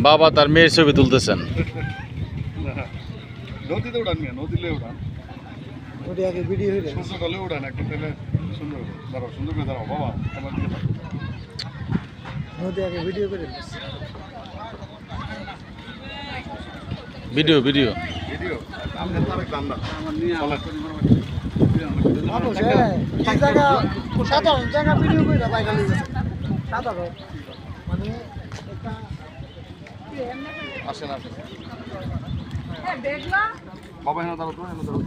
বাবা তার মেয়ের ছবি তুলতেছেন। নদীতে উড়ান মিয়া, নদীতে উড়ান। ওটা আগে ভিডিও হয়ে সূর্য ডলে উড়ান একটু, তাহলে সুন্দর দাঁড়াও, সুন্দর করে দাঁড়াও বাবা, আমার দিকে তাকাও। নদী আগে ভিডিও করে ভিডিও ভিডিও ভিডিও আমরা তো আরেক দান্দা মানুষ এই জায়গা সাধারণ জায়গা ভিডিও করে বাইরে নিয়ে যাচ্ছে সাধারণ মানে একটা আসেন আসেন বাবা এনে দাঁড়াও তো, এনে দাঁড়াও।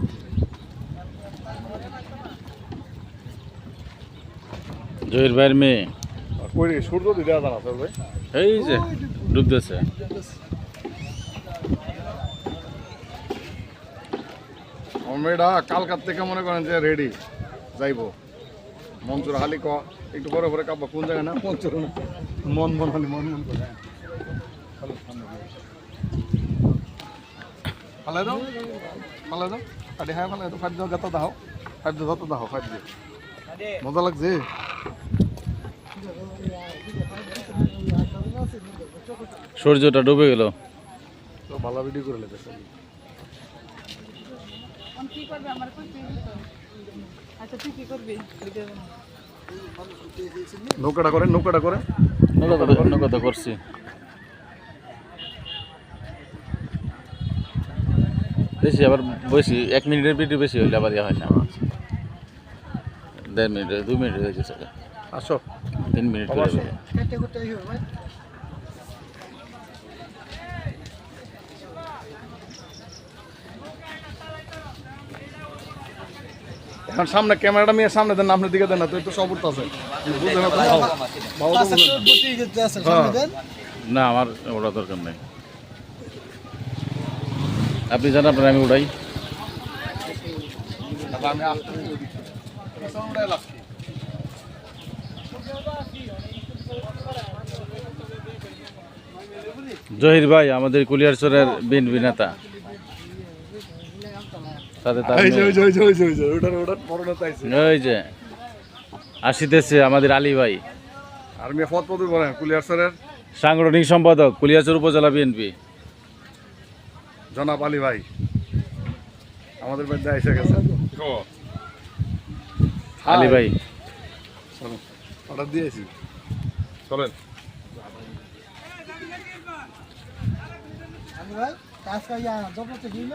জহির ভাইয়ের মেয়ে কই রে, সূর্য দিতে দাঁড়া তোর ভাই। এই যে ডুবতেছে। আমার মেয়েটা কালকার থেকে মনে করেন যে রেডি যাইবো মঞ্চুর হালি ক একটু পরে পরে কাব্বা কোন জায়গায় না মঞ্চুর না মন মন হালি মন মন করে ফালাই দাও কাটি হ্যাঁ ফালাই দাও, ফাইভ দাও, যত দাও ফাইভ দাও, যত দাও ফাইভ দিয়ে মজা লাগছে। সূর্যটা ডুবে গেল। তো ভালো ভিডিও করে লেগেছে। নৌকাটা করে নৌকাটা করছি। বেশি আবার বেশি 1 মিনিটের ভিডিও বেশি হইলে আবার ইয়ে হয় না। 1.5 মিনিট 2 মিনিট হয়ে গেছে। আসো 3 মিনিট করে হবে। কেটে করতে হবে ভাই এখন সামনে ক্যামেরাটা নিয়ে সামনে দেন, আপনার দিকে দেন না তো, একটু সবুর আছে বুঝে না তো বাবা তো বুঝে না। না আমার ওটা দরকার নেই, আপনি জানেন আপনার আমি উড়াই। আমি আসতে জহির ভাই আমাদের কুলিয়ারচরের বিএনপি নেতা, সাথে তার ওই যে আসিতেছে আমাদের আলী ভাই, আর্মি পদ পদবি বলেন কুলিয়ারচরের সাংগঠনিক সম্পাদক কুলিয়ারচর উপজেলা বিএনপি জনাব আলী ভাই আমাদের বাড়িতে এসে গেছে। আলী ভাই অর্ডার দিয়েছি, চলেন। ভাই কাজ কাজ জব করতে দিল